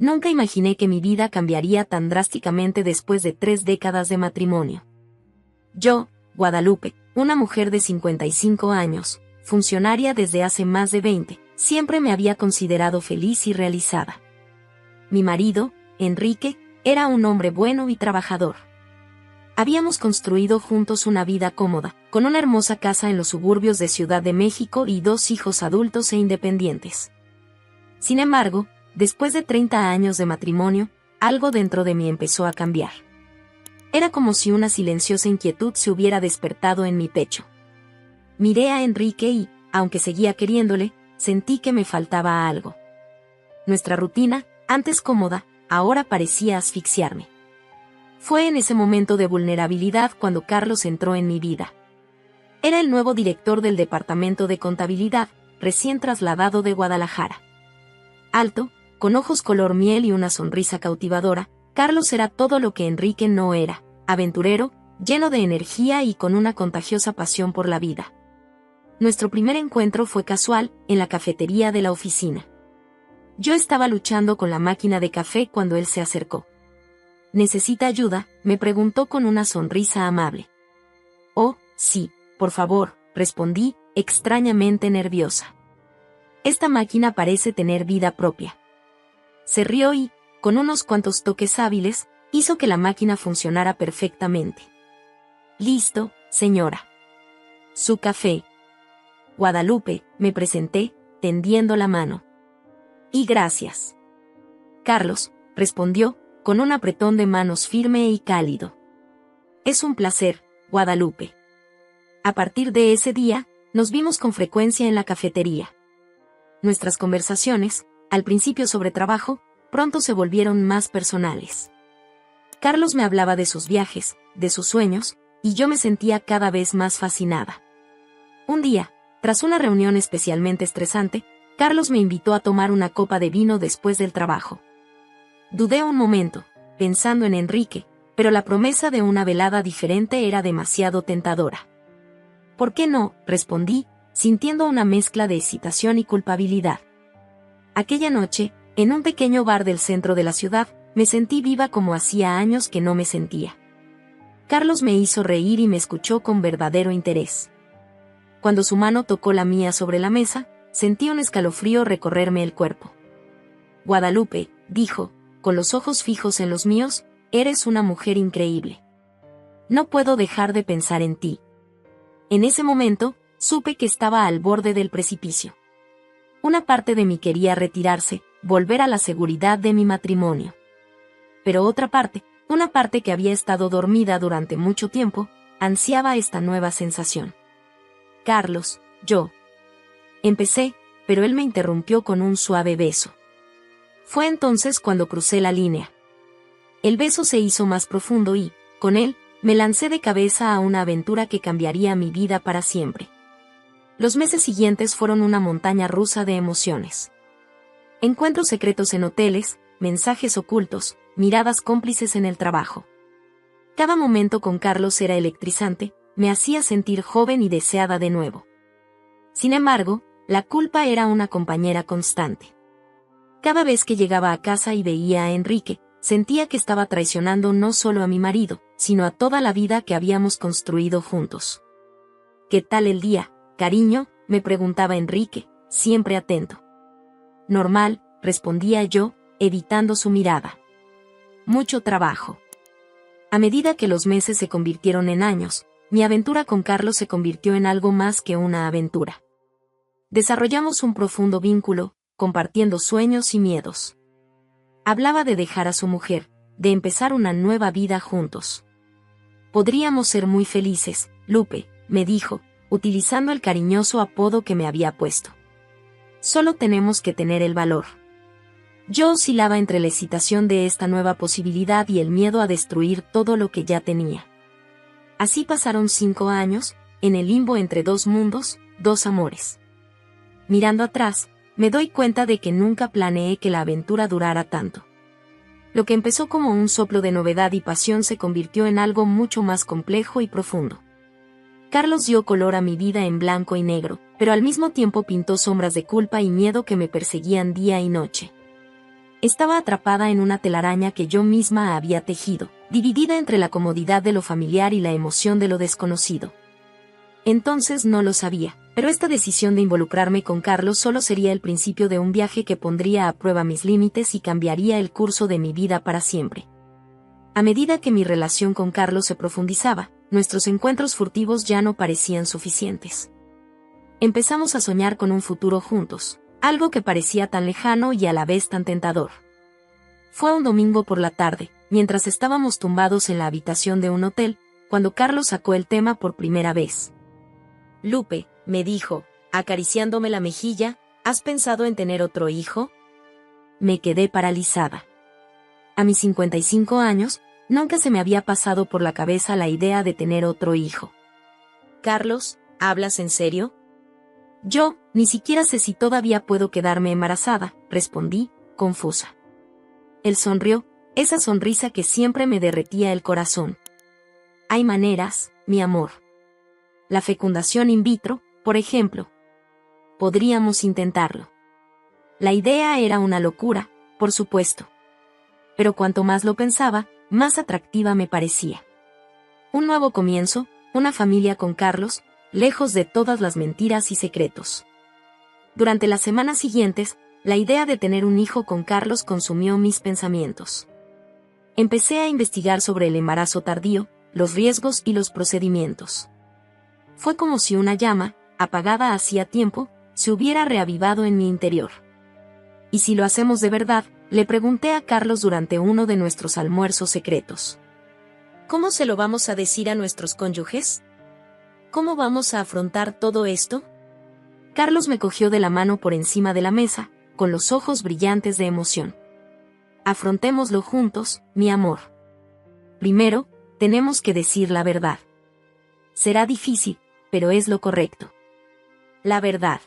Nunca imaginé que mi vida cambiaría tan drásticamente después de 3 décadas de matrimonio. Yo, Guadalupe, una mujer de 55 años, funcionaria desde hace más de 20, siempre me había considerado feliz y realizada. Mi marido, Enrique, era un hombre bueno y trabajador. Habíamos construido juntos una vida cómoda, con una hermosa casa en los suburbios de Ciudad de México y 2 hijos adultos e independientes. Sin embargo, después de 30 años de matrimonio, algo dentro de mí empezó a cambiar. Era como si una silenciosa inquietud se hubiera despertado en mi pecho. Miré a Enrique y, aunque seguía queriéndole, sentí que me faltaba algo. Nuestra rutina, antes cómoda, ahora parecía asfixiarme. Fue en ese momento de vulnerabilidad cuando Carlos entró en mi vida. Era el nuevo director del departamento de contabilidad, recién trasladado de Guadalajara. Alto, con ojos color miel y una sonrisa cautivadora, Carlos era todo lo que Enrique no era: aventurero, lleno de energía y con una contagiosa pasión por la vida. Nuestro primer encuentro fue casual, en la cafetería de la oficina. Yo estaba luchando con la máquina de café cuando él se acercó. ¿Necesita ayuda?, me preguntó con una sonrisa amable. Oh, sí, por favor, respondí, extrañamente nerviosa. Esta máquina parece tener vida propia. Se rió y, con unos cuantos toques hábiles, hizo que la máquina funcionara perfectamente. Listo, señora. Su café. Guadalupe, me presenté, tendiendo la mano. Y gracias. Carlos, respondió, con un apretón de manos firme y cálido. Es un placer, Guadalupe. A partir de ese día, nos vimos con frecuencia en la cafetería. Nuestras conversaciones, al principio sobre trabajo, pronto se volvieron más personales. Carlos me hablaba de sus viajes, de sus sueños, y yo me sentía cada vez más fascinada. Un día, tras una reunión especialmente estresante, Carlos me invitó a tomar una copa de vino después del trabajo. Dudé un momento, pensando en Enrique, pero la promesa de una velada diferente era demasiado tentadora. ¿Por qué no?, respondí, sintiendo una mezcla de excitación y culpabilidad. Aquella noche, en un pequeño bar del centro de la ciudad, me sentí viva como hacía años que no me sentía. Carlos me hizo reír y me escuchó con verdadero interés. Cuando su mano tocó la mía sobre la mesa, sentí un escalofrío recorrerme el cuerpo. Guadalupe, dijo, con los ojos fijos en los míos, eres una mujer increíble. No puedo dejar de pensar en ti. En ese momento, supe que estaba al borde del precipicio. Una parte de mí quería retirarse, volver a la seguridad de mi matrimonio. Pero otra parte, una parte que había estado dormida durante mucho tiempo, ansiaba esta nueva sensación. Carlos, yo. Empecé, pero él me interrumpió con un suave beso. Fue entonces cuando crucé la línea. El beso se hizo más profundo y, con él, me lancé de cabeza a una aventura que cambiaría mi vida para siempre. Los meses siguientes fueron una montaña rusa de emociones. Encuentros secretos en hoteles, mensajes ocultos, miradas cómplices en el trabajo. Cada momento con Carlos era electrizante, me hacía sentir joven y deseada de nuevo. Sin embargo, la culpa era una compañera constante. Cada vez que llegaba a casa y veía a Enrique, sentía que estaba traicionando no solo a mi marido, sino a toda la vida que habíamos construido juntos. ¿Qué tal el día, cariño?, me preguntaba Enrique, siempre atento. Normal, respondía yo, evitando su mirada. Mucho trabajo. A medida que los meses se convirtieron en años, mi aventura con Carlos se convirtió en algo más que una aventura. Desarrollamos un profundo vínculo, compartiendo sueños y miedos. Hablaba de dejar a su mujer, de empezar una nueva vida juntos. Podríamos ser muy felices, Lupe, me dijo, utilizando el cariñoso apodo que me había puesto. Solo tenemos que tener el valor. Yo oscilaba entre la excitación de esta nueva posibilidad y el miedo a destruir todo lo que ya tenía. Así pasaron 5 años, en el limbo entre 2 mundos, 2 amores. Mirando atrás, me doy cuenta de que nunca planeé que la aventura durara tanto. Lo que empezó como un soplo de novedad y pasión se convirtió en algo mucho más complejo y profundo. Carlos dio color a mi vida en blanco y negro, pero al mismo tiempo pintó sombras de culpa y miedo que me perseguían día y noche. Estaba atrapada en una telaraña que yo misma había tejido, dividida entre la comodidad de lo familiar y la emoción de lo desconocido. Entonces no lo sabía, pero esta decisión de involucrarme con Carlos solo sería el principio de un viaje que pondría a prueba mis límites y cambiaría el curso de mi vida para siempre. A medida que mi relación con Carlos se profundizaba, nuestros encuentros furtivos ya no parecían suficientes. Empezamos a soñar con un futuro juntos, algo que parecía tan lejano y a la vez tan tentador. Fue un domingo por la tarde, mientras estábamos tumbados en la habitación de un hotel, cuando Carlos sacó el tema por primera vez. «Lupe», me dijo, acariciándome la mejilla, «¿has pensado en tener otro hijo?». Me quedé paralizada. A mis 55 años, nunca se me había pasado por la cabeza la idea de tener otro hijo. «Carlos, ¿hablas en serio?». «Yo, ni siquiera sé si todavía puedo quedarme embarazada», respondí, confusa. Él sonrió, esa sonrisa que siempre me derretía el corazón. «Hay maneras, mi amor. La fecundación in vitro, por ejemplo. Podríamos intentarlo». La idea era una locura, por supuesto. Pero cuanto más lo pensaba, más atractiva me parecía. Un nuevo comienzo, una familia con Carlos, lejos de todas las mentiras y secretos. Durante las semanas siguientes, la idea de tener un hijo con Carlos consumió mis pensamientos. Empecé a investigar sobre el embarazo tardío, los riesgos y los procedimientos. Fue como si una llama, apagada hacía tiempo, se hubiera reavivado en mi interior. «¿Y si lo hacemos de verdad?», le pregunté a Carlos durante uno de nuestros almuerzos secretos. «¿Cómo se lo vamos a decir a nuestros cónyuges? ¿Cómo vamos a afrontar todo esto?». Carlos me cogió de la mano por encima de la mesa, con los ojos brillantes de emoción. «Afrontémoslo juntos, mi amor. Primero, tenemos que decir la verdad. Será difícil, pero es lo correcto. La verdad».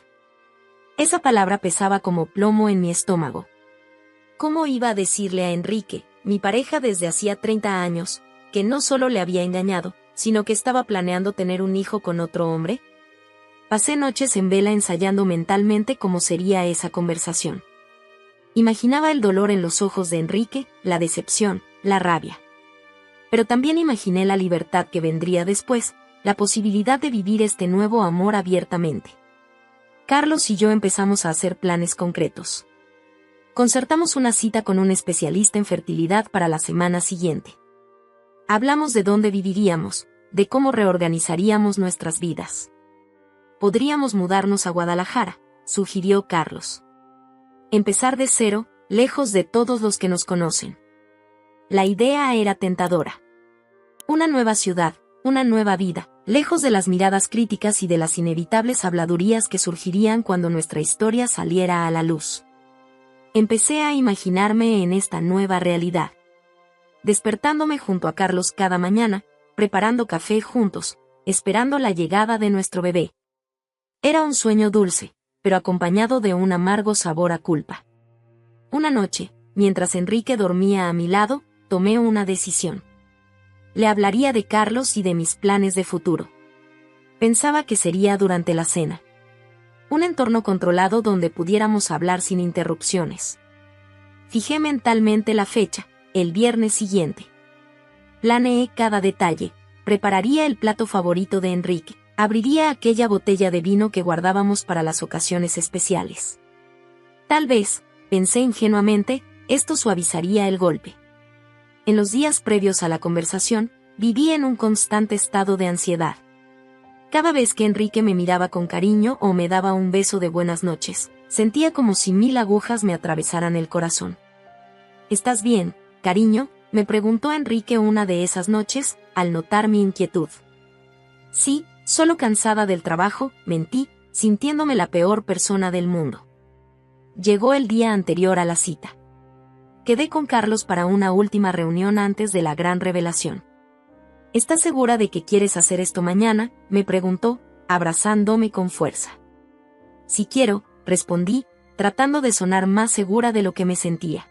Esa palabra pesaba como plomo en mi estómago. ¿Cómo iba a decirle a Enrique, mi pareja desde hacía 30 años, que no solo le había engañado, sino que estaba planeando tener un hijo con otro hombre? Pasé noches en vela ensayando mentalmente cómo sería esa conversación. Imaginaba el dolor en los ojos de Enrique, la decepción, la rabia. Pero también imaginé la libertad que vendría después, la posibilidad de vivir este nuevo amor abiertamente. Carlos y yo empezamos a hacer planes concretos. Concertamos una cita con un especialista en fertilidad para la semana siguiente. Hablamos de dónde viviríamos, de cómo reorganizaríamos nuestras vidas. «Podríamos mudarnos a Guadalajara», sugirió Carlos. «Empezar de cero, lejos de todos los que nos conocen». La idea era tentadora. Una nueva ciudad, una nueva vida, lejos de las miradas críticas y de las inevitables habladurías que surgirían cuando nuestra historia saliera a la luz. Empecé a imaginarme en esta nueva realidad. Despertándome junto a Carlos cada mañana, preparando café juntos, esperando la llegada de nuestro bebé. Era un sueño dulce, pero acompañado de un amargo sabor a culpa. Una noche, mientras Enrique dormía a mi lado, tomé una decisión. Le hablaría de Carlos y de mis planes de futuro. Pensaba que sería durante la cena. Un entorno controlado donde pudiéramos hablar sin interrupciones. Fijé mentalmente la fecha, el viernes siguiente. Planeé cada detalle, prepararía el plato favorito de Enrique, abriría aquella botella de vino que guardábamos para las ocasiones especiales. Tal vez, pensé ingenuamente, esto suavizaría el golpe. En los días previos a la conversación, viví en un constante estado de ansiedad. Cada vez que Enrique me miraba con cariño o me daba un beso de buenas noches, sentía como si 1000 agujas me atravesaran el corazón. «¿Estás bien, cariño?», me preguntó Enrique una de esas noches, al notar mi inquietud. «Sí, solo cansada del trabajo», mentí, sintiéndome la peor persona del mundo. Llegó el día anterior a la cita. Quedé con Carlos para una última reunión antes de la gran revelación. «¿Estás segura de que quieres hacer esto mañana?», me preguntó, abrazándome con fuerza. «Sí quiero», respondí, tratando de sonar más segura de lo que me sentía.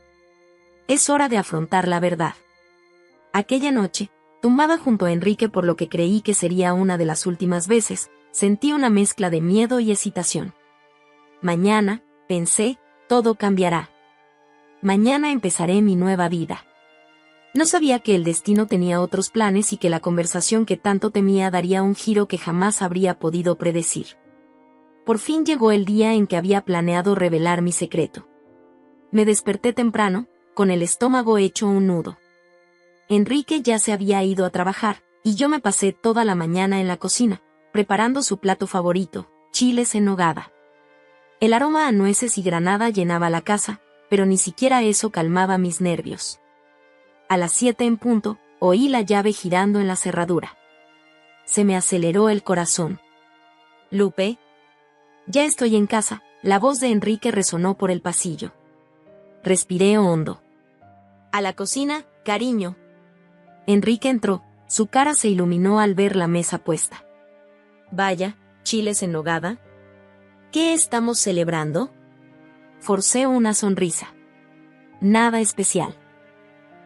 «Es hora de afrontar la verdad». Aquella noche, tumbada junto a Enrique por lo que creí que sería una de las últimas veces, sentí una mezcla de miedo y excitación. Mañana, pensé, todo cambiará. Mañana empezaré mi nueva vida. No sabía que el destino tenía otros planes y que la conversación que tanto temía daría un giro que jamás habría podido predecir. Por fin llegó el día en que había planeado revelar mi secreto. Me desperté temprano, con el estómago hecho un nudo. Enrique ya se había ido a trabajar, y yo me pasé toda la mañana en la cocina, preparando su plato favorito, chiles en nogada. El aroma a nueces y granada llenaba la casa, pero ni siquiera eso calmaba mis nervios. A las 7 en punto, oí la llave girando en la cerradura. Se me aceleró el corazón. «Lupe». «Ya estoy en casa», la voz de Enrique resonó por el pasillo. Respiré hondo. «A la cocina, cariño». Enrique entró, su cara se iluminó al ver la mesa puesta. «Vaya, chiles en nogada. ¿Qué estamos celebrando?» Forcé una sonrisa. «Nada especial.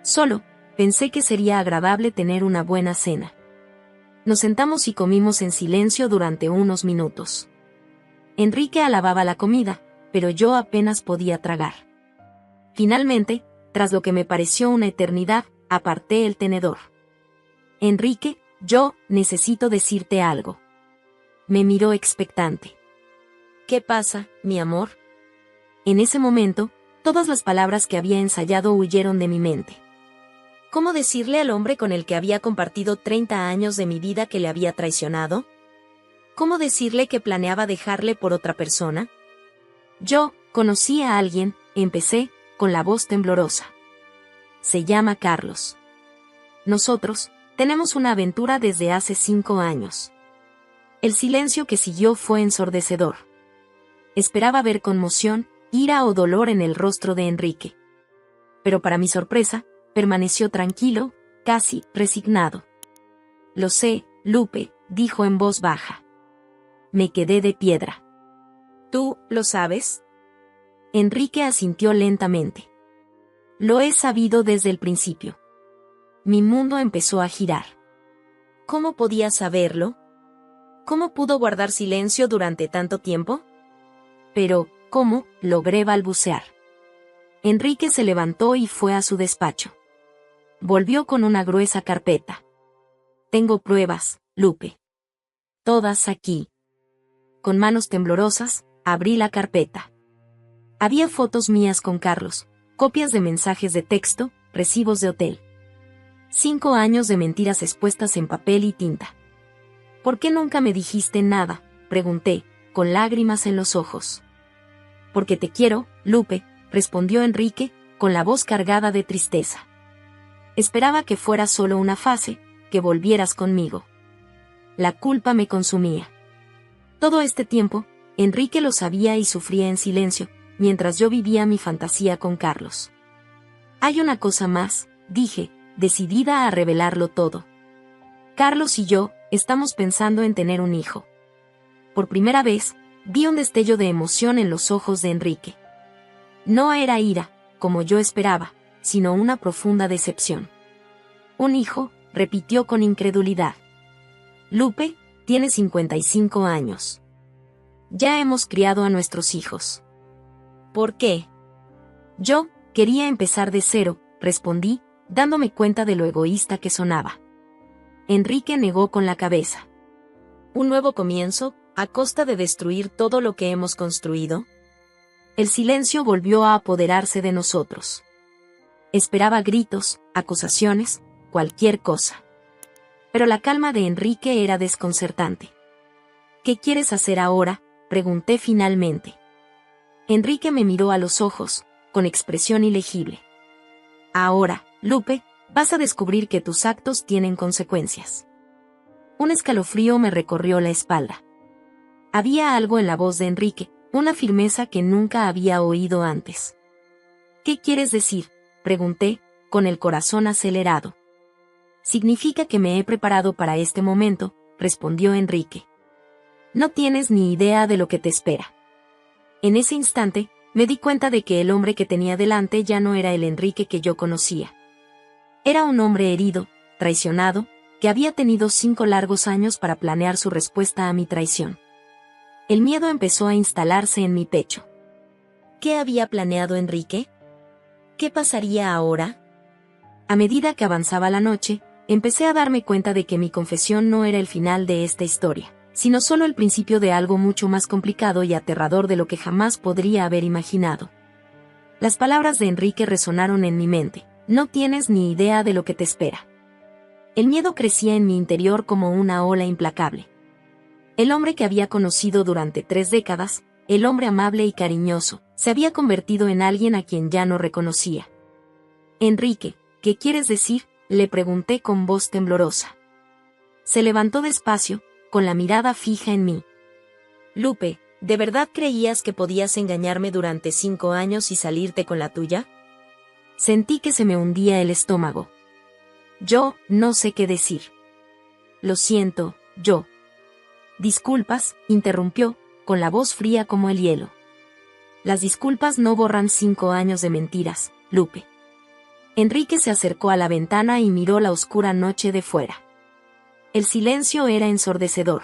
Solo, pensé que sería agradable tener una buena cena». Nos sentamos y comimos en silencio durante unos minutos. Enrique alababa la comida, pero yo apenas podía tragar. Finalmente, tras lo que me pareció una eternidad, aparté el tenedor. «Enrique, yo necesito decirte algo». Me miró expectante. «¿Qué pasa, mi amor?» En ese momento, todas las palabras que había ensayado huyeron de mi mente. ¿Cómo decirle al hombre con el que había compartido 30 años de mi vida que le había traicionado? ¿Cómo decirle que planeaba dejarle por otra persona? Yo conocí a alguien, empecé, con la voz temblorosa. Se llama Carlos. Nosotros tenemos una aventura desde hace 5 años. El silencio que siguió fue ensordecedor. Esperaba ver conmoción, ira o dolor en el rostro de Enrique. Pero para mi sorpresa, permaneció tranquilo, casi resignado. «Lo sé, Lupe», dijo en voz baja. Me quedé de piedra. «¿Tú lo sabes?» Enrique asintió lentamente. «Lo he sabido desde el principio». Mi mundo empezó a girar. ¿Cómo podía saberlo? ¿Cómo pudo guardar silencio durante tanto tiempo? Pero, ¿cómo? Logré balbucear. Enrique se levantó y fue a su despacho. Volvió con una gruesa carpeta. «Tengo pruebas, Lupe. Todas aquí». Con manos temblorosas, abrí la carpeta. Había fotos mías con Carlos, copias de mensajes de texto, recibos de hotel. 5 años de mentiras expuestas en papel y tinta. «¿Por qué nunca me dijiste nada?», pregunté, con lágrimas en los ojos. «Porque te quiero, Lupe», respondió Enrique, con la voz cargada de tristeza. «Esperaba que fuera solo una fase, que volvieras conmigo». La culpa me consumía. Todo este tiempo, Enrique lo sabía y sufría en silencio, mientras yo vivía mi fantasía con Carlos. «Hay una cosa más», dije, decidida a revelarlo todo. «Carlos y yo estamos pensando en tener un hijo». Por primera vez, vi un destello de emoción en los ojos de Enrique. No era ira, como yo esperaba, sino una profunda decepción. «¿Un hijo?», repitió con incredulidad. «Lupe, tiene 55 años. Ya hemos criado a nuestros hijos». «¿Por qué?» «Yo quería empezar de cero», respondí, dándome cuenta de lo egoísta que sonaba. Enrique negó con la cabeza. «¿Un nuevo comienzo, a costa de destruir todo lo que hemos construido?» El silencio volvió a apoderarse de nosotros. Esperaba gritos, acusaciones, cualquier cosa. Pero la calma de Enrique era desconcertante. «¿Qué quieres hacer ahora?», pregunté finalmente. Enrique me miró a los ojos, con expresión ilegible. «Ahora, Lupe, vas a descubrir que tus actos tienen consecuencias». Un escalofrío me recorrió la espalda. Había algo en la voz de Enrique, una firmeza que nunca había oído antes. «¿Qué quieres decir?», pregunté, con el corazón acelerado. «Significa que me he preparado para este momento», respondió Enrique. «No tienes ni idea de lo que te espera». En ese instante, me di cuenta de que el hombre que tenía delante ya no era el Enrique que yo conocía. Era un hombre herido, traicionado, que había tenido 5 largos años para planear su respuesta a mi traición. El miedo empezó a instalarse en mi pecho. ¿Qué había planeado Enrique? ¿Qué pasaría ahora? A medida que avanzaba la noche, empecé a darme cuenta de que mi confesión no era el final de esta historia, sino solo el principio de algo mucho más complicado y aterrador de lo que jamás podría haber imaginado. Las palabras de Enrique resonaron en mi mente. No tienes ni idea de lo que te espera. El miedo crecía en mi interior como una ola implacable. El hombre que había conocido durante 3 décadas, el hombre amable y cariñoso, se había convertido en alguien a quien ya no reconocía. Enrique, ¿qué quieres decir?, le pregunté con voz temblorosa. Se levantó despacio, con la mirada fija en mí. Lupe, ¿de verdad creías que podías engañarme durante 5 años y salirte con la tuya? Sentí que se me hundía el estómago. Yo no sé qué decir. Lo siento, yo. Disculpas, interrumpió, con la voz fría como el hielo. Las disculpas no borran 5 años de mentiras, Lupe. Enrique se acercó a la ventana y miró la oscura noche de fuera. El silencio era ensordecedor.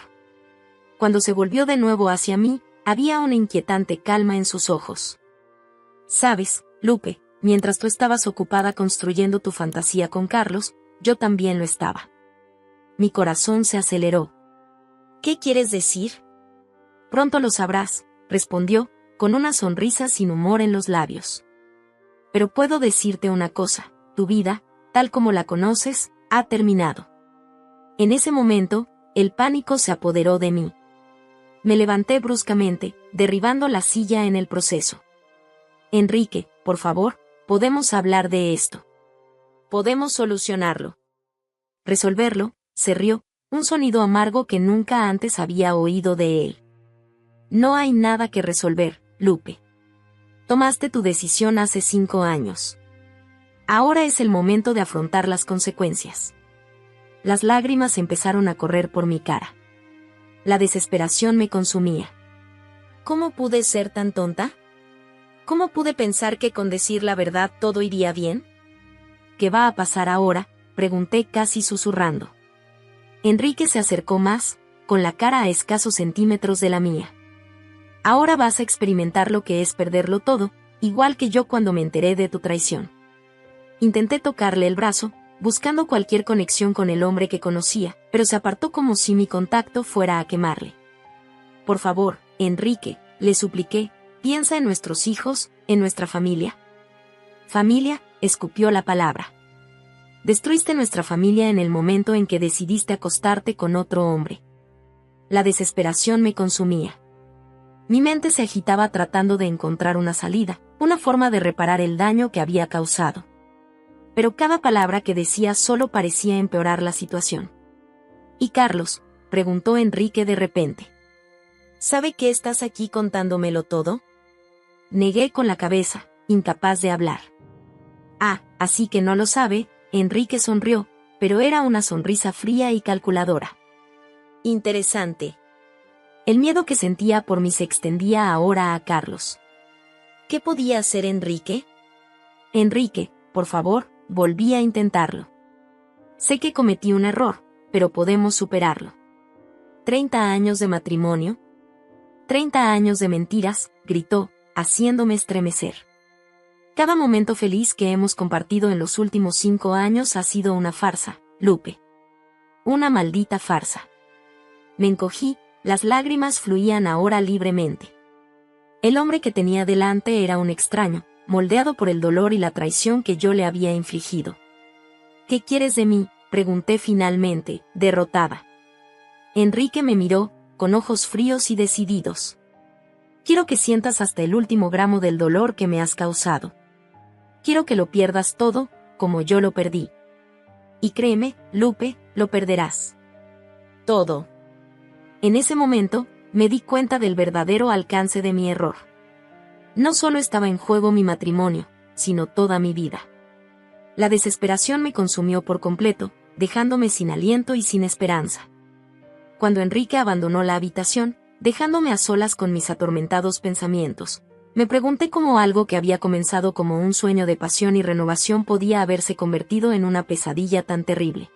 Cuando se volvió de nuevo hacia mí, había una inquietante calma en sus ojos. Sabes, Lupe, mientras tú estabas ocupada construyendo tu fantasía con Carlos, yo también lo estaba. Mi corazón se aceleró. ¿Qué quieres decir? Pronto lo sabrás, respondió, con una sonrisa sin humor en los labios. Pero puedo decirte una cosa, tu vida, tal como la conoces, ha terminado. En ese momento, el pánico se apoderó de mí. Me levanté bruscamente, derribando la silla en el proceso. Enrique, por favor, podemos hablar de esto. Podemos solucionarlo. Resolverlo, se rió, un sonido amargo que nunca antes había oído de él. No hay nada que resolver, Lupe. Tomaste tu decisión hace 5 años. Ahora es el momento de afrontar las consecuencias. Las lágrimas empezaron a correr por mi cara. La desesperación me consumía. ¿Cómo pude ser tan tonta? ¿Cómo pude pensar que con decir la verdad todo iría bien? ¿Qué va a pasar ahora?, pregunté casi susurrando. Enrique se acercó más, con la cara a escasos centímetros de la mía. Ahora vas a experimentar lo que es perderlo todo, igual que yo cuando me enteré de tu traición. Intenté tocarle el brazo, buscando cualquier conexión con el hombre que conocía, pero se apartó como si mi contacto fuera a quemarle. Por favor, Enrique, le supliqué, piensa en nuestros hijos, en nuestra familia. Familia, escupió la palabra. Destruiste nuestra familia en el momento en que decidiste acostarte con otro hombre. La desesperación me consumía. Mi mente se agitaba tratando de encontrar una salida, una forma de reparar el daño que había causado. Pero cada palabra que decía solo parecía empeorar la situación. ¿Y Carlos?, preguntó Enrique de repente. ¿Sabe que estás aquí contándomelo todo? Negué con la cabeza, incapaz de hablar. Ah, así que no lo sabe. Enrique sonrió, pero era una sonrisa fría y calculadora. Interesante. El miedo que sentía por mí se extendía ahora a Carlos. ¿Qué podía hacer Enrique? Enrique, por favor, volví a intentarlo. Sé que cometí un error, pero podemos superarlo. 30 años de matrimonio. 30 años de mentiras, gritó, haciéndome estremecer. Cada momento feliz que hemos compartido en los últimos 5 años ha sido una farsa, Lupe. Una maldita farsa. Me encogí, las lágrimas fluían ahora libremente. El hombre que tenía delante era un extraño, moldeado por el dolor y la traición que yo le había infligido. ¿Qué quieres de mí?, pregunté finalmente, derrotada. Enrique me miró, con ojos fríos y decididos. Quiero que sientas hasta el último gramo del dolor que me has causado. Quiero que lo pierdas todo, como yo lo perdí. Y créeme, Lupe, lo perderás. Todo. En ese momento, me di cuenta del verdadero alcance de mi error. No solo estaba en juego mi matrimonio, sino toda mi vida. La desesperación me consumió por completo, dejándome sin aliento y sin esperanza. Cuando Enrique abandonó la habitación, dejándome a solas con mis atormentados pensamientos, me pregunté cómo algo que había comenzado como un sueño de pasión y renovación podía haberse convertido en una pesadilla tan terrible.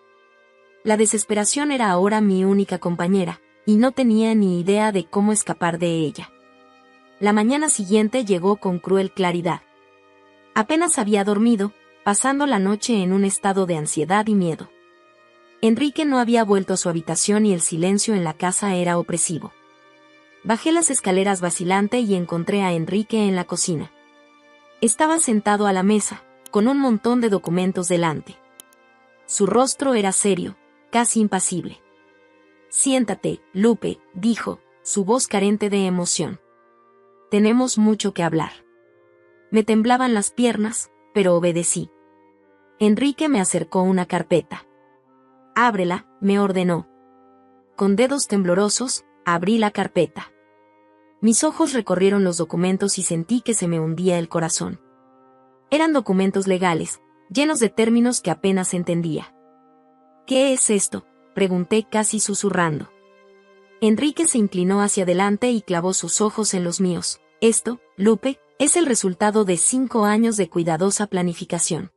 La desesperación era ahora mi única compañera, y no tenía ni idea de cómo escapar de ella. La mañana siguiente llegó con cruel claridad. Apenas había dormido, pasando la noche en un estado de ansiedad y miedo. Enrique no había vuelto a su habitación y el silencio en la casa era opresivo. Bajé las escaleras vacilante y encontré a Enrique en la cocina. Estaba sentado a la mesa, con un montón de documentos delante. Su rostro era serio, casi impasible. «Siéntate, Lupe», dijo, su voz carente de emoción. «Tenemos mucho que hablar». Me temblaban las piernas, pero obedecí. Enrique me acercó una carpeta. «Ábrela», me ordenó. Con dedos temblorosos, abrí la carpeta. Mis ojos recorrieron los documentos y sentí que se me hundía el corazón. Eran documentos legales, llenos de términos que apenas entendía. «¿Qué es esto?», pregunté casi susurrando. Enrique se inclinó hacia adelante y clavó sus ojos en los míos. «Esto, Lupe, es el resultado de 5 años de cuidadosa planificación.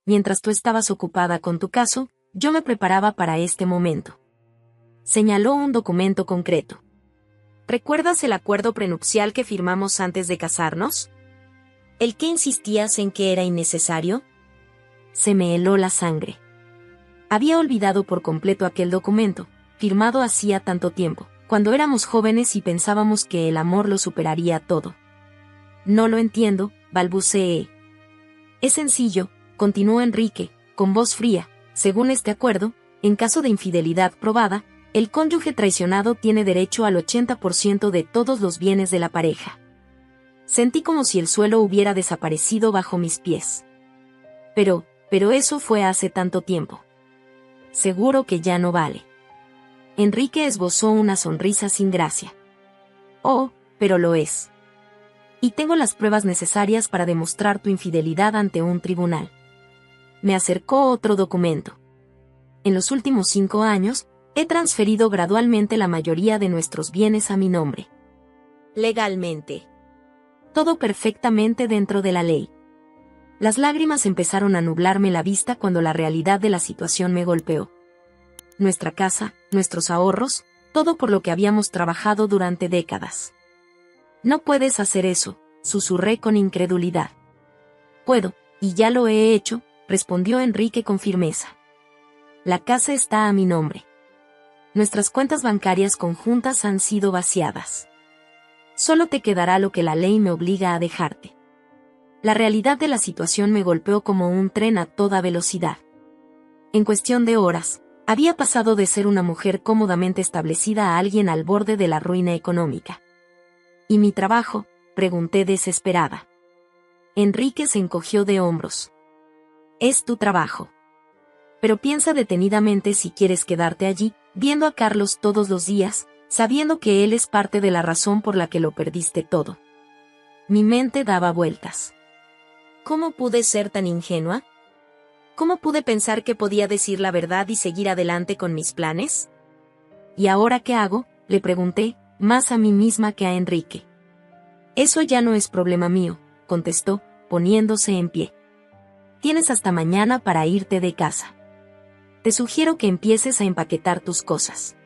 Mientras tú estabas ocupada con tu caso, yo me preparaba para este momento». Señaló un documento concreto. «¿Recuerdas el acuerdo prenupcial que firmamos antes de casarnos? ¿El que insistías en que era innecesario?». Se me heló la sangre. Había olvidado por completo aquel documento, firmado hacía tanto tiempo, cuando éramos jóvenes y pensábamos que el amor lo superaría todo. «No lo entiendo», balbuceé. «Es sencillo», continuó Enrique, con voz fría. «Según este acuerdo, en caso de infidelidad probada, el cónyuge traicionado tiene derecho al 80% de todos los bienes de la pareja». Sentí como si el suelo hubiera desaparecido bajo mis pies. Pero eso fue hace tanto tiempo. Seguro que ya no vale. Enrique esbozó una sonrisa sin gracia. «Oh, pero lo es. Y tengo las pruebas necesarias para demostrar tu infidelidad ante un tribunal». Me acercó otro documento. «En los últimos 5 años, he transferido gradualmente la mayoría de nuestros bienes a mi nombre. Legalmente. Todo perfectamente dentro de la ley». Las lágrimas empezaron a nublarme la vista cuando la realidad de la situación me golpeó. Nuestra casa, nuestros ahorros, todo por lo que habíamos trabajado durante décadas. «No puedes hacer eso», susurré con incredulidad. «Puedo, y ya lo he hecho», respondió Enrique con firmeza. «La casa está a mi nombre. Nuestras cuentas bancarias conjuntas han sido vaciadas. Solo te quedará lo que la ley me obliga a dejarte». La realidad de la situación me golpeó como un tren a toda velocidad. En cuestión de horas, había pasado de ser una mujer cómodamente establecida a alguien al borde de la ruina económica. «¿Y mi trabajo?», pregunté desesperada. Enrique se encogió de hombros. «Es tu trabajo. Pero piensa detenidamente si quieres quedarte allí, viendo a Carlos todos los días, sabiendo que él es parte de la razón por la que lo perdiste todo». Mi mente daba vueltas. ¿Cómo pude ser tan ingenua? ¿Cómo pude pensar que podía decir la verdad y seguir adelante con mis planes? «¿Y ahora qué hago?», le pregunté, más a mí misma que a Enrique. «Eso ya no es problema mío», contestó, poniéndose en pie. «Tienes hasta mañana para irte de casa. Te sugiero que empieces a empaquetar tus cosas».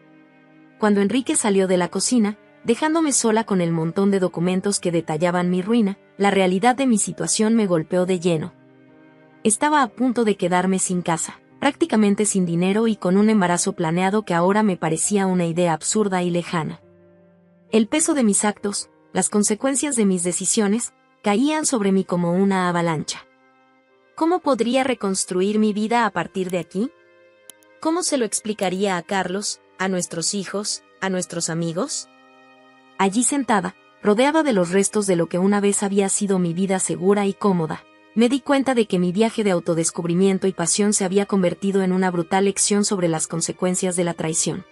Cuando Enrique salió de la cocina, dejándome sola con el montón de documentos que detallaban mi ruina, la realidad de mi situación me golpeó de lleno. Estaba a punto de quedarme sin casa, prácticamente sin dinero y con un embarazo planeado que ahora me parecía una idea absurda y lejana. El peso de mis actos, las consecuencias de mis decisiones, caían sobre mí como una avalancha. ¿Cómo podría reconstruir mi vida a partir de aquí? ¿Cómo se lo explicaría a Carlos, a nuestros hijos, a nuestros amigos? Allí sentada, rodeada de los restos de lo que una vez había sido mi vida segura y cómoda, me di cuenta de que mi viaje de autodescubrimiento y pasión se había convertido en una brutal lección sobre las consecuencias de la traición.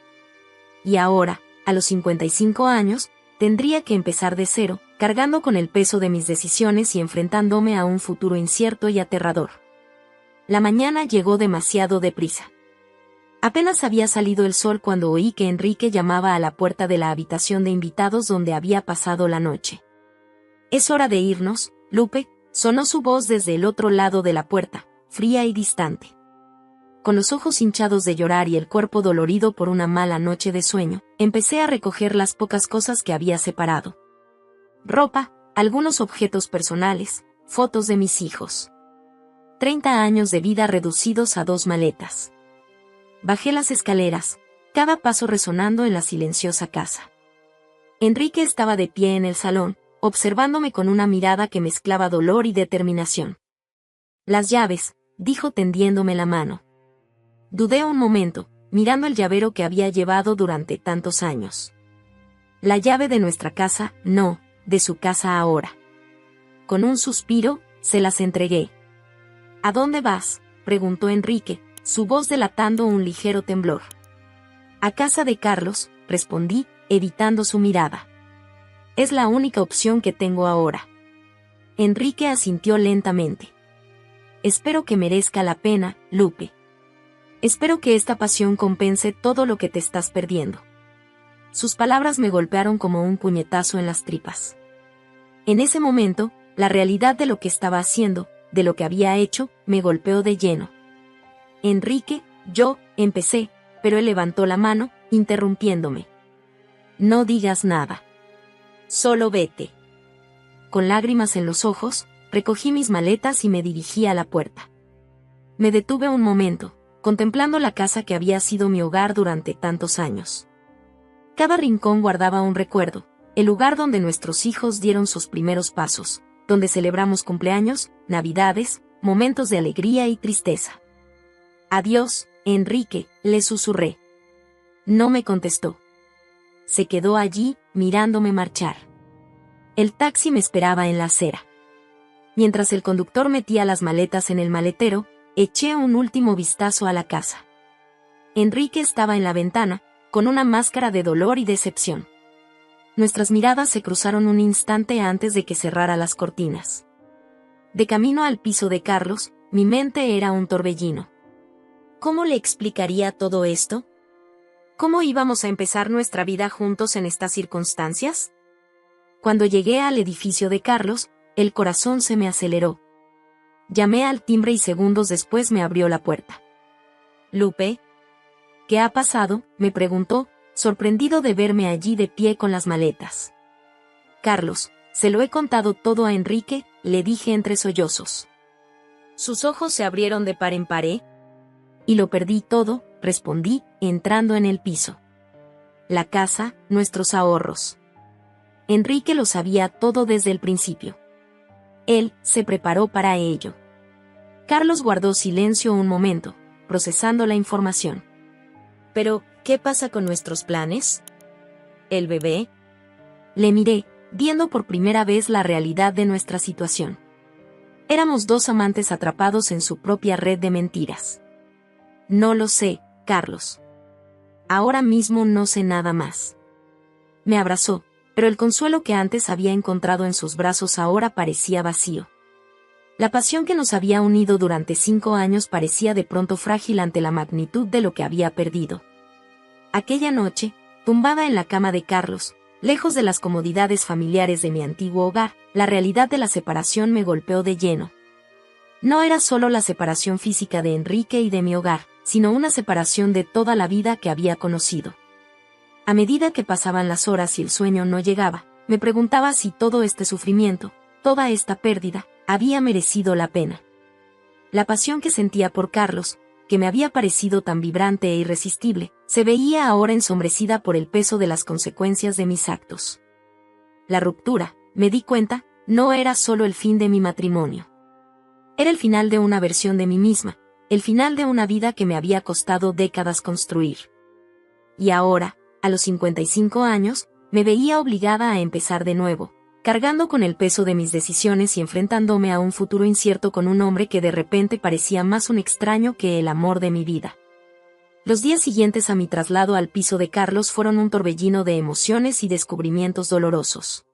Y ahora, a los 55 años, tendría que empezar de cero, cargando con el peso de mis decisiones y enfrentándome a un futuro incierto y aterrador. La mañana llegó demasiado deprisa. Apenas había salido el sol cuando oí que Enrique llamaba a la puerta de la habitación de invitados donde había pasado la noche. «Es hora de irnos, Lupe», sonó su voz desde el otro lado de la puerta, fría y distante. Con los ojos hinchados de llorar y el cuerpo dolorido por una mala noche de sueño, empecé a recoger las pocas cosas que había separado. Ropa, algunos objetos personales, fotos de mis hijos. 30 años de vida reducidos a 2 maletas. Bajé las escaleras, cada paso resonando en la silenciosa casa. Enrique estaba de pie en el salón, observándome con una mirada que mezclaba dolor y determinación. Las llaves, dijo tendiéndome la mano. Dudé un momento, mirando el llavero que había llevado durante tantos años. La llave de nuestra casa, no, de su casa ahora. Con un suspiro, se las entregué. ¿A dónde vas?, preguntó Enrique, su voz delatando un ligero temblor. A casa de Carlos, respondí, evitando su mirada. Es la única opción que tengo ahora. Enrique asintió lentamente. Espero que merezca la pena, Lupe. Espero que esta pasión compense todo lo que te estás perdiendo. Sus palabras me golpearon como un puñetazo en las tripas. En ese momento, la realidad de lo que estaba haciendo, de lo que había hecho, me golpeó de lleno. Enrique, yo, empecé, pero él levantó la mano, interrumpiéndome. No digas nada. Solo vete. Con lágrimas en los ojos, recogí mis maletas y me dirigí a la puerta. Me detuve un momento, contemplando la casa que había sido mi hogar durante tantos años. Cada rincón guardaba un recuerdo, el lugar donde nuestros hijos dieron sus primeros pasos, donde celebramos cumpleaños, navidades, momentos de alegría y tristeza. Adiós, Enrique, le susurré. No me contestó. Se quedó allí, mirándome marchar. El taxi me esperaba en la acera. Mientras el conductor metía las maletas en el maletero, eché un último vistazo a la casa. Enrique estaba en la ventana, con una máscara de dolor y decepción. Nuestras miradas se cruzaron un instante antes de que cerrara las cortinas. De camino al piso de Carlos, mi mente era un torbellino. ¿Cómo le explicaría todo esto? ¿Cómo íbamos a empezar nuestra vida juntos en estas circunstancias? Cuando llegué al edificio de Carlos, el corazón se me aceleró. Llamé al timbre y segundos después me abrió la puerta. Lupe. ¿Qué ha pasado?, me preguntó, sorprendido de verme allí de pie con las maletas. Carlos, se lo he contado todo a Enrique, le dije entre sollozos. Sus ojos se abrieron de par en par. Y lo perdí todo, respondí, entrando en el piso. La casa, nuestros ahorros. Enrique lo sabía todo desde el principio. Él se preparó para ello. Carlos guardó silencio un momento, procesando la información. Pero, ¿qué pasa con nuestros planes? ¿El bebé? Le miré, viendo por primera vez la realidad de nuestra situación. Éramos dos amantes atrapados en su propia red de mentiras. No lo sé, Carlos. Ahora mismo no sé nada más. Me abrazó, pero el consuelo que antes había encontrado en sus brazos ahora parecía vacío. La pasión que nos había unido durante 5 años parecía de pronto frágil ante la magnitud de lo que había perdido. Aquella noche, tumbada en la cama de Carlos, lejos de las comodidades familiares de mi antiguo hogar, la realidad de la separación me golpeó de lleno. No era solo la separación física de Enrique y de mi hogar, sino una separación de toda la vida que había conocido. A medida que pasaban las horas y el sueño no llegaba, me preguntaba si todo este sufrimiento, toda esta pérdida, había merecido la pena. La pasión que sentía por Carlos, que me había parecido tan vibrante e irresistible, se veía ahora ensombrecida por el peso de las consecuencias de mis actos. La ruptura, me di cuenta, no era solo el fin de mi matrimonio. Era el final de una versión de mí misma, el final de una vida que me había costado décadas construir. Y ahora, a los 55 años, me veía obligada a empezar de nuevo, cargando con el peso de mis decisiones y enfrentándome a un futuro incierto con un hombre que de repente parecía más un extraño que el amor de mi vida. Los días siguientes a mi traslado al piso de Carlos fueron un torbellino de emociones y descubrimientos dolorosos.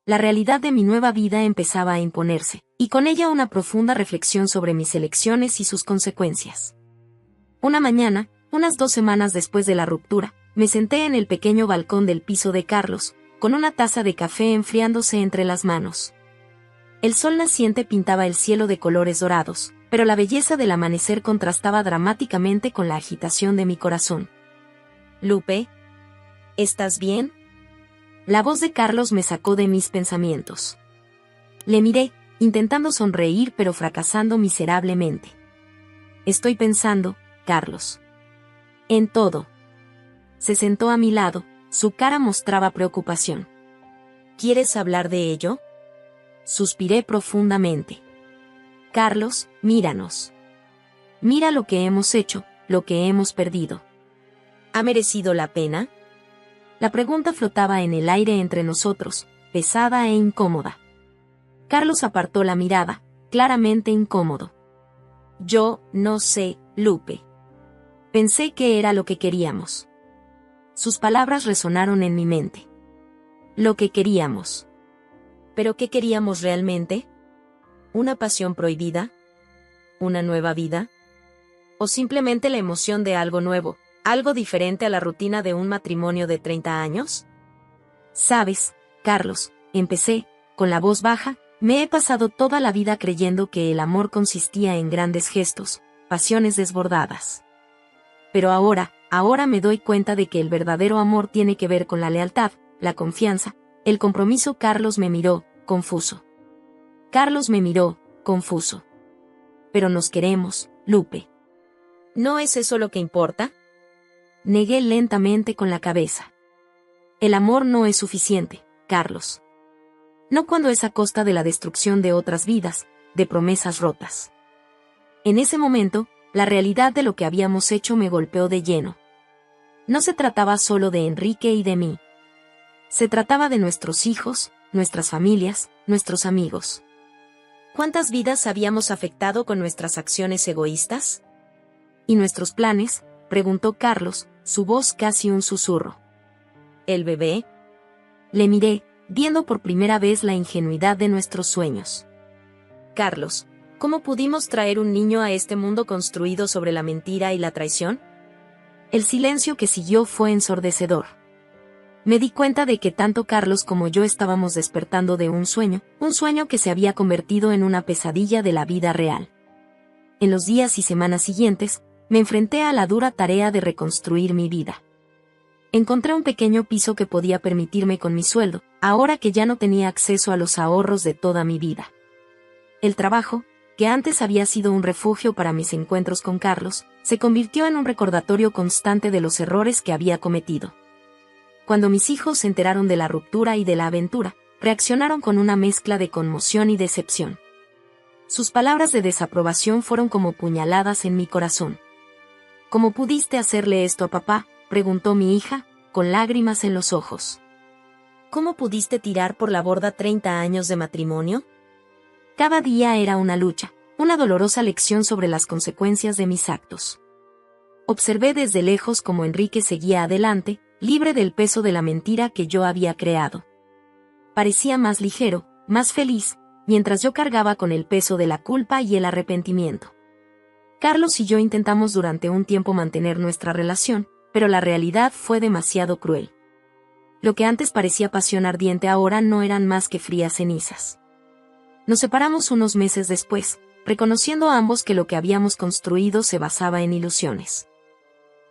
La realidad de mi nueva vida empezaba a imponerse, y con ella una profunda reflexión sobre mis elecciones y sus consecuencias. Una mañana, unas 2 semanas después de la ruptura, me senté en el pequeño balcón del piso de Carlos, con una taza de café enfriándose entre las manos. El sol naciente pintaba el cielo de colores dorados, pero la belleza del amanecer contrastaba dramáticamente con la agitación de mi corazón. Lupe, ¿estás bien? La voz de Carlos me sacó de mis pensamientos. Le miré, intentando sonreír pero fracasando miserablemente. Estoy pensando, Carlos. En todo. Se sentó a mi lado, su cara mostraba preocupación. ¿Quieres hablar de ello? Suspiré profundamente. Carlos, míranos. Mira lo que hemos hecho, lo que hemos perdido. ¿Ha merecido la pena? La pregunta flotaba en el aire entre nosotros, pesada e incómoda. Carlos apartó la mirada, claramente incómodo. Yo no sé, Lupe. Pensé que era lo que queríamos. Sus palabras resonaron en mi mente. Lo que queríamos. ¿Pero qué queríamos realmente? ¿Una pasión prohibida? ¿Una nueva vida? ¿O simplemente la emoción de algo nuevo, algo diferente a la rutina de un matrimonio de 30 años? Sabes, Carlos, empecé, con la voz baja, me he pasado toda la vida creyendo que el amor consistía en grandes gestos, pasiones desbordadas. Pero ahora me doy cuenta de que el verdadero amor tiene que ver con la lealtad, la confianza, el compromiso. Carlos me miró, confuso. Carlos me miró, confuso. Pero nos queremos, Lupe. ¿No es eso lo que importa? Negué lentamente con la cabeza. El amor no es suficiente, Carlos. No cuando es a costa de la destrucción de otras vidas, de promesas rotas. En ese momento, la realidad de lo que habíamos hecho me golpeó de lleno. No se trataba solo de Enrique y de mí. Se trataba de nuestros hijos, nuestras familias, nuestros amigos. ¿Cuántas vidas habíamos afectado con nuestras acciones egoístas? ¿Y nuestros planes?, preguntó Carlos, su voz casi un susurro. ¿El bebé? Le miré, viendo por primera vez la ingenuidad de nuestros sueños. Carlos, ¿cómo pudimos traer un niño a este mundo construido sobre la mentira y la traición? El silencio que siguió fue ensordecedor. Me di cuenta de que tanto Carlos como yo estábamos despertando de un sueño que se había convertido en una pesadilla de la vida real. En los días y semanas siguientes, me enfrenté a la dura tarea de reconstruir mi vida. Encontré un pequeño piso que podía permitirme con mi sueldo, ahora que ya no tenía acceso a los ahorros de toda mi vida. El trabajo, que antes había sido un refugio para mis encuentros con Carlos, se convirtió en un recordatorio constante de los errores que había cometido. Cuando mis hijos se enteraron de la ruptura y de la aventura, reaccionaron con una mezcla de conmoción y decepción. Sus palabras de desaprobación fueron como puñaladas en mi corazón. ¿Cómo pudiste hacerle esto a papá?, preguntó mi hija, con lágrimas en los ojos. ¿Cómo pudiste tirar por la borda 30 años de matrimonio? Cada día era una lucha, una dolorosa lección sobre las consecuencias de mis actos. Observé desde lejos cómo Enrique seguía adelante, libre del peso de la mentira que yo había creado. Parecía más ligero, más feliz, mientras yo cargaba con el peso de la culpa y el arrepentimiento. Carlos y yo intentamos durante un tiempo mantener nuestra relación, pero la realidad fue demasiado cruel. Lo que antes parecía pasión ardiente ahora no eran más que frías cenizas. Nos separamos unos meses después, reconociendo ambos que lo que habíamos construido se basaba en ilusiones.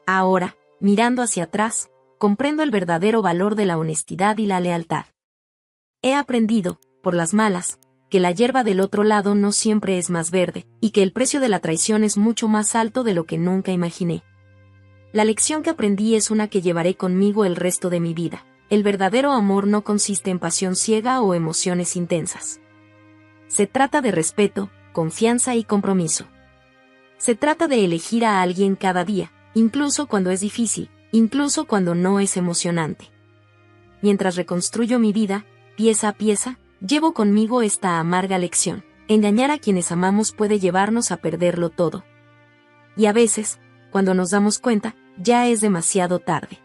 Ahora, mirando hacia atrás, comprendo el verdadero valor de la honestidad y la lealtad. He aprendido, por las malas, que la hierba del otro lado no siempre es más verde, y que el precio de la traición es mucho más alto de lo que nunca imaginé. La lección que aprendí es una que llevaré conmigo el resto de mi vida. El verdadero amor no consiste en pasión ciega o emociones intensas. Se trata de respeto, confianza y compromiso. Se trata de elegir a alguien cada día, incluso cuando es difícil, incluso cuando no es emocionante. Mientras reconstruyo mi vida, pieza a pieza, llevo conmigo esta amarga lección. Engañar a quienes amamos puede llevarnos a perderlo todo. Y a veces, cuando nos damos cuenta, ya es demasiado tarde.